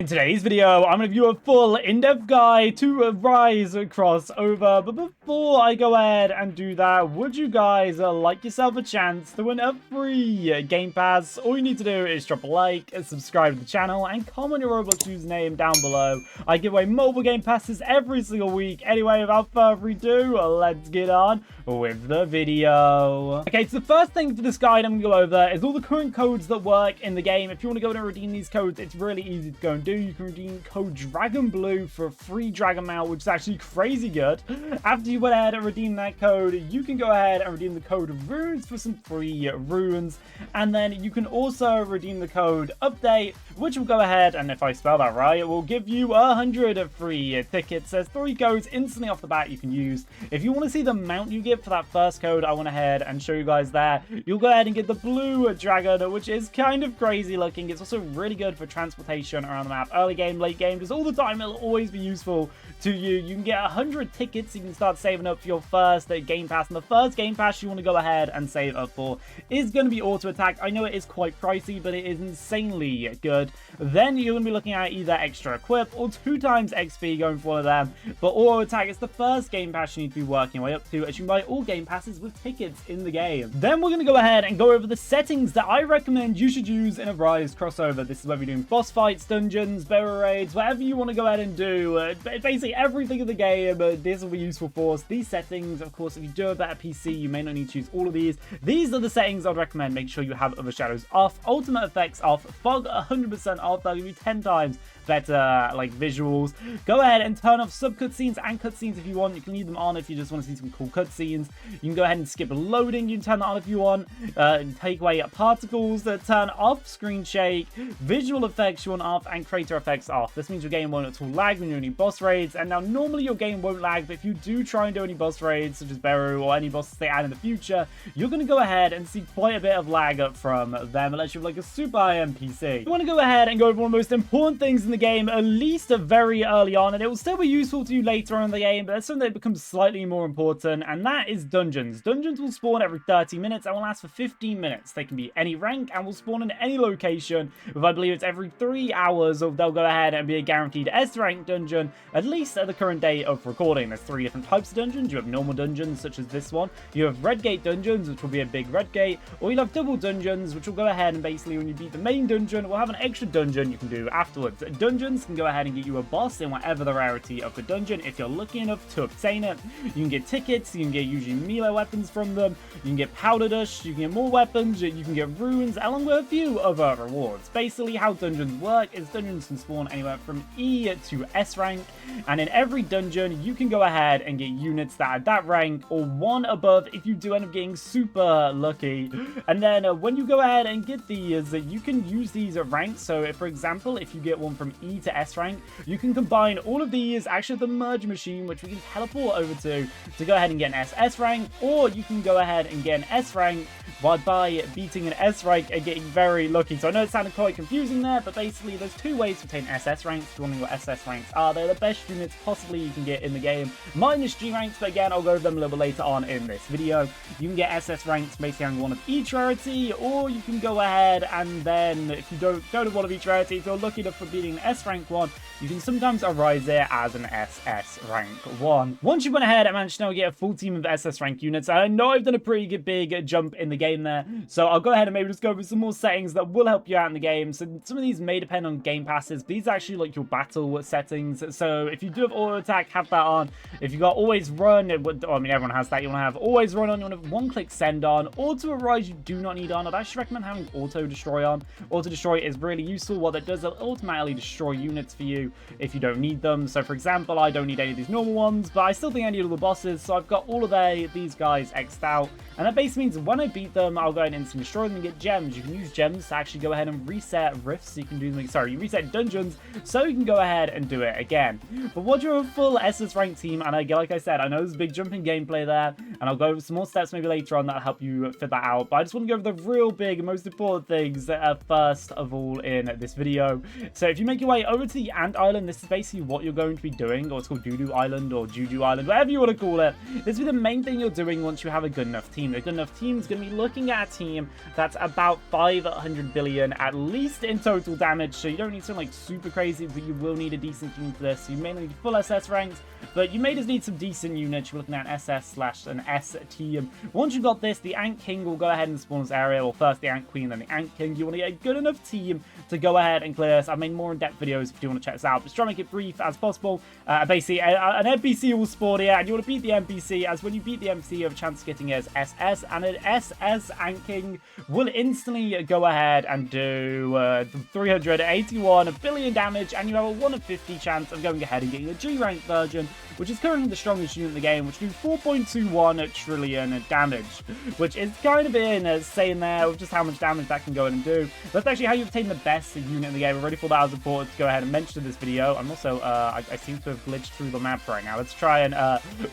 In today's video, I'm going to give you a full in-depth guide to Rise crossover, but before I go ahead and do that, would you guys like yourself a chance to win a free Game Pass? All you need to do is drop a like, subscribe to the channel, and comment your Roblox username down below. I give away multiple Game Passes every single week. Anyway, without further ado, let's get on with the video. Okay, so the first thing for this guide I'm going to go over is all the current codes that work in the game. If you want to go and redeem these codes, it's really easy to go and do. You can redeem code Dragon Blue for a free Dragon Mount, which is actually crazy good. After you went ahead and redeem that code, you can go ahead and redeem the code Runes for some free runes. And then you can also redeem the code Update, which will go ahead, and if I spell that right, it will give you 100 free tickets. There's 3 codes instantly off the bat you can use. If you want to see the mount you get for that first code, I went ahead and show you guys there. You'll go ahead and get the blue dragon, which is kind of crazy looking. It's also really good for transportation around the map. Early game, late game, just all the time. It'll always be useful to you. You can get 100 tickets. You can start saving up for your first Game Pass. And the first Game Pass you want to go ahead and save up for is going to be Auto Attack. I know it is quite pricey, but it is insanely good. Then you're going to be looking at either Extra Equip or 2 times XP going for one of them. But Auto Attack is the first Game Pass you need to be working your way up to, as you can buy all Game Passes with tickets in the game. Then we're going to go ahead and go over the settings that I recommend you should use in a Rise crossover. This is whether you're doing boss fights, dungeons, barrel raids, whatever you want to go ahead and do. Basically everything in the game, this will be useful for us. These settings, of course, if you do a better PC, you may not need to choose all of these. These are the settings I'd recommend. Make sure you have other shadows off, ultimate effects off, fog 100% off. That'll give you 10 times better visuals. Go ahead and turn off sub cutscenes and cutscenes if you want. You can leave them on if you just want to see some cool cutscenes. You can go ahead and skip loading. You can turn that on if you want. Take away particles, turn off screen shake, visual effects you want off, and creator effects off. This means your game won't at all lag when you're doing any boss raids. And now normally your game won't lag, but if you do try and do any boss raids such as Beru or any bosses they add in the future, you're going to go ahead and see quite a bit of lag up from them unless you have a super high PC. You want to go ahead and go over one of the most important things in the game, at least very early on, and it will still be useful to you later on in the game, but there's something that becomes slightly more important, and that is dungeons. Dungeons will spawn every 30 minutes and will last for 15 minutes. They can be any rank and will spawn in any location, with I believe it's every 3 hours, or they'll go ahead and be a guaranteed S rank dungeon, at least at the current day of recording. There's 3 different types of dungeons. You have normal dungeons, such as this one. You have red gate dungeons, which will be a big red gate, or you'll have double dungeons, which will go ahead and basically when you beat the main dungeon, we'll have an extra dungeon you can do afterwards. Dungeons can go ahead and get you a boss in whatever the rarity of the dungeon if you're lucky enough to obtain it. You can get tickets, you can get usually melee weapons from them, you can get powder dust, you can get more weapons, you can get runes, along with a few other rewards. Basically how dungeons work is dungeons can spawn anywhere from E to S rank, and in every dungeon you can go ahead and get units that are that rank or 1 above if you do end up getting super lucky. And then when you go ahead and get these, you can use these ranks. So if, for example, if you get one from E to S rank, you can combine all of these, actually the merge machine, which we can teleport over to go ahead and get an SS rank, or you can go ahead and get an S rank by beating an S rank and getting very lucky. So I know it sounded quite confusing there, but basically there's 2 ways to obtain SS ranks. If you're wondering what SS ranks are, they're the best units possibly you can get in the game, minus G ranks, but again, I'll go over them a little bit later on in this video. You can get SS ranks basically on one of each rarity, or you can go ahead and then, if you don't go to one of each rarity, if you're lucky enough for beating an S rank one, you can sometimes arise it as an SS rank 1. Once you went ahead and managed to now get a full team of SS rank units, I know I've done a pretty big jump in the game there, so I'll go ahead and maybe just go over some more settings that will help you out in the game. So some of these may depend on game passes, but these are actually your battle settings. So if you do have auto attack, have that on. If you got always run, I mean everyone has that, you want to have always run on, you want to have 1-click send on. Auto arise you do not need on. I'd actually recommend having auto destroy on. Auto destroy is really useful. What that does, it'll automatically destroy units for you if you don't need them. So for example, I don't need any of these normal ones, but I still think I need all the bosses, so I've got all of these guys X'd out, and that basically means when I beat them, I'll go ahead and instantly destroy them and get gems. You can use gems to actually go ahead and reset rifts, so you can do them, you reset dungeons, so you can go ahead and do it again. But once you're a full SS rank team, and like I said, I know there's a big jump in gameplay there, and I'll go over some more steps maybe later on that'll help you fit that out, but I just want to go over the real big, most important things first of all in this video. So if you make your way over to the Ant Island, this is basically what you're going to be doing, or it's called Doo-Doo Island or Juju Island, whatever you want to call it. This will be the main thing you're doing once you have a good enough team. A good enough team is going to be looking at a team that's about 500 billion at least in total damage, so you don't need something like super crazy, but you will need a decent team for this. You may need full SS ranks, but you may just need some decent units. You're looking at an SS/an S team. Once you've got this, the Ant King will go ahead and spawn this area. Well, first the Ant Queen, then the Ant King. You want to get a good enough team to go ahead and clear this. I've made more in-depth videos if you want to check this out. Just try to make it brief as possible. Basically, an NPC will spawn here, and you want to beat the NPC, as when you beat the NPC, you have a chance of getting his SS, and an SS Ant King will instantly go ahead and do 381 billion damage, and you have a 1 in 50 chance of going ahead and getting the G-rank version, which is currently the strongest unit in the game, which do 4.21 trillion damage, which is kind of insane there with just how much damage that can go in and do. That's actually how you obtain the best unit in the game. I already thought that was important to go ahead and mention in this video. I'm also, I seem to have glitched through the map right now. Let's try and,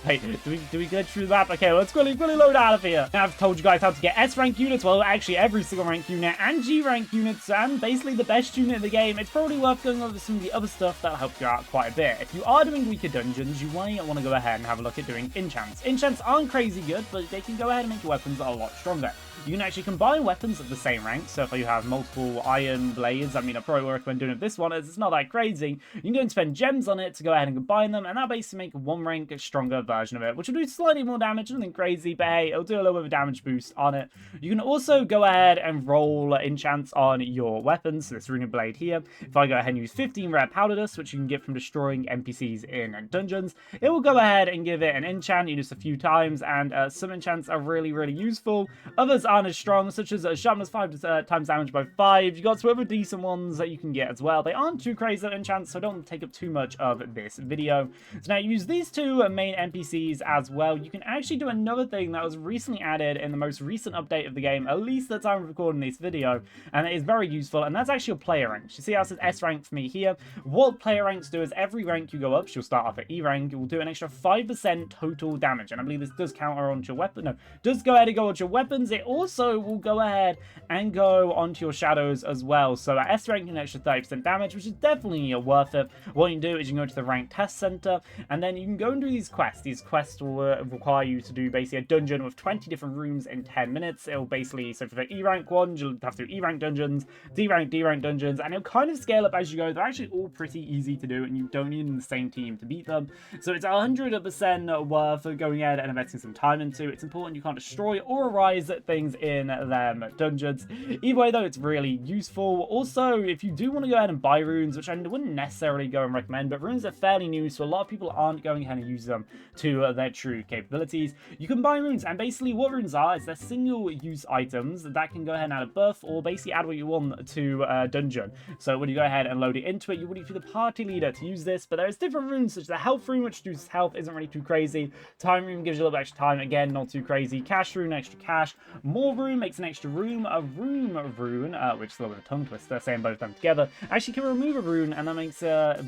wait, do we glitch through the map? Okay, let's quickly load out of here. Now, I've told you guys how to get S-rank units, well, actually every single rank unit, and G-rank units, and basically the best unit in the game. It's probably worth going over some of the other stuff that'll help you out quite a bit. If you are doing weaker dungeons, you might want to go ahead and have a look at doing enchants. Enchants aren't crazy good, but they can go ahead and make your weapons a lot stronger. You can actually combine weapons of the same rank, so if you have multiple iron blades, I mean, I probably recommend doing it this one, as it's not that crazy. You can go and spend gems on it to go ahead and combine them, and that'll basically make one rank a stronger version of it, which will do slightly more damage, nothing crazy, but hey, it'll do a little bit of a damage boost on it. You can also go ahead and roll enchants on your weapons, so this runic blade here. If I go ahead and use 15 rare powder dust, which you can get from destroying NPCs in dungeons, it will go ahead and give it an enchant. You use a few times, and some enchants are really, really useful. Others aren't as strong, such as sharpness 5 times damage by 5. You got some other decent ones that you can get as well. They aren't too crazy enchants, so don't take up too much of this video. So now you use these two main NPCs as well. You can actually do another thing that was recently added in the most recent update of the game, at least the time of recording this video, and it is very useful, and that's actually your player ranks. You see how it says S rank for me here? What player ranks do is every rank you go up, so you'll start off at E rank, it will do an extra 5% total damage, and I believe this does counter onto your weapon. No, does go ahead and go onto your weapons. It also will go ahead and go onto your shadows as well. So at S rank, an extra 30% damage, which is definitely worth it. What you can do is you can go to the rank test center, and then you can go and do these quests. These quests will require you to do basically a dungeon with 20 different rooms in 10 minutes. It'll basically, so for the E rank one, you'll have to do E rank dungeons, D rank dungeons, and it'll kind of scale up as you go. They're actually all pretty easy to do, and you don't need the same team to beat them. So it's 100% worth going ahead and investing some time into. It's important you can't destroy or rise things in them dungeons. Either way though, it's really useful. Also, if you do want to go ahead and buy runes, which I wouldn't necessarily go and recommend, but runes are fairly new, so a lot of people aren't going ahead and use them to their true capabilities. You can buy runes, and basically what runes are is they're single use items that can go ahead and add a buff, or basically add what you want to a dungeon. So when you go ahead and load it into it, you would need to be the party leader to use this, but there's different runes, such as the health rune, which reduces health, isn't really too crazy. Time rune gives you a little bit extra time, again, not too crazy. Cash rune, extra cash. More rune makes an extra room. A room rune, which is a little bit of a tongue twister, saying both of them together, actually can remove a rune, and that makes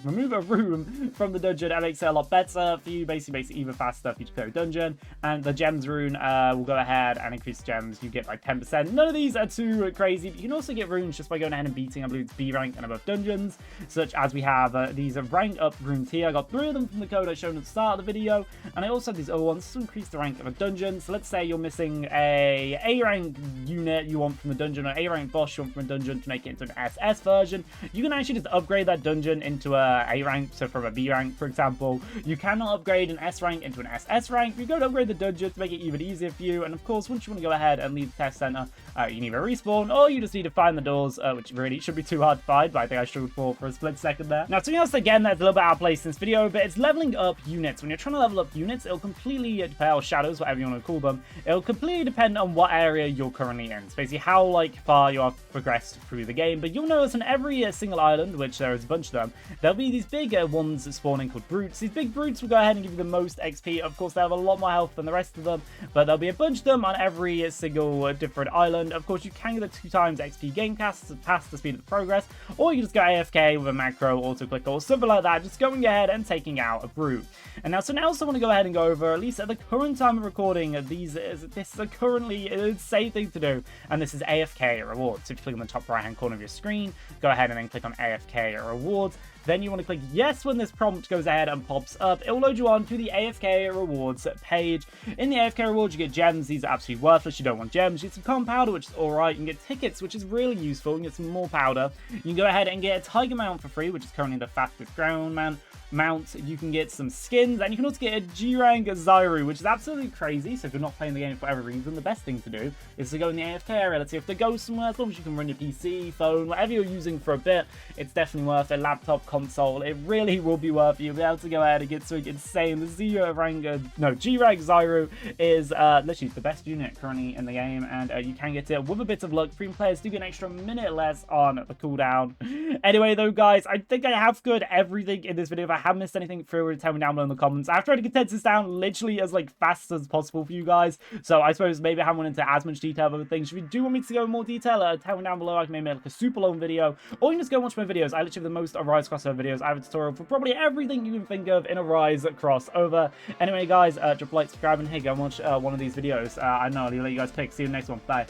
remove a room from the dungeon, and makes it a lot better for you. Basically makes it even faster for you to clear a dungeon. And the gems rune will go ahead and increase gems you get by 10%. None of these are too crazy, but you can also get runes just by going ahead and beating, I believe it's B rank and above dungeons, such as we have these rank up runes here. I got 3 of them from the code I showed at the start of the video, and I also have these other ones to increase the rank of a dungeon. So let's say you're missing a rank unit you want from the dungeon, or A rank boss you want from a dungeon to make it into an SS version. You can actually just upgrade that dungeon into a rank, so from a B rank, for example. You cannot upgrade an S rank into an SS rank. You go to upgrade the dungeon to make it even easier for you, and of course, once you want to go ahead and leave the test center, you can either respawn, or you just need to find the doors, which really should be too hard to find, but I think I struggled for a split second there. Now, something else, again, that's a little bit out of place in this video, but it's leveling up units. When you're trying to level up units, it'll completely depend, or shadows, whatever you want to call them, it'll completely depend on what area you're currently in. It's basically how far you have progressed through the game. But you'll notice on every single island, which there is a bunch of them, there'll be these big ones spawning called brutes. These big brutes will go ahead and give you the most XP. Of course, they have a lot more health than the rest of them, but there'll be a bunch of them on every single different island. Of course, you can get the 2 times XP game cast to pass the speed of the progress, or you just go AFK with a macro auto click or something like that, just going ahead and taking out a brute. And now, so now I also want to go ahead and go over, at least at the current time of recording, this is currently insane thing to do, and this is AFK rewards. So if you click on the top right hand corner of your screen, go ahead and then click on AFK rewards. Then you want to click yes when this prompt goes ahead and pops up. It will load you on to the AFK rewards page. In the AFK rewards, you get gems. These are absolutely worthless. You don't want gems. You get some common powder, which is alright. You can get tickets, which is really useful. You can get some more powder. You can go ahead and get a tiger mount for free, which is currently the fastest ground mount. You can get some skins, and you can also get a G-rank Ziru, which is absolutely crazy. So if you're not playing the game for whatever reason, the best thing to do is to go in the AFK area. Let's see if to go somewhere, as long as you can run your PC, phone, whatever you're using for a bit, it's definitely worth it. Laptop, console, it really will be worth it. You'll be able to go ahead and get something insane. The G-rank Ziru is literally the best unit currently in the game, and you can get it with a bit of luck. Premium players do get an extra minute less on the cooldown. Anyway, though, guys, I think I have covered everything in this video. If I have missed anything, feel free to tell me down below in the comments. I've tried to condense this down literally as fast as possible for you guys, so I suppose maybe I haven't went into as much detail of other things. If you do want me to go in more detail, tell me down below. I can maybe make a super long video, or you can just go watch my videos. I literally have the most Arise crossover videos. I have a tutorial for probably everything you can think of in Arise crossover. Anyway, guys, drop a like, subscribe, and hey, go and watch one of these videos. I know, I'll let you guys pick. See you in the next one. Bye.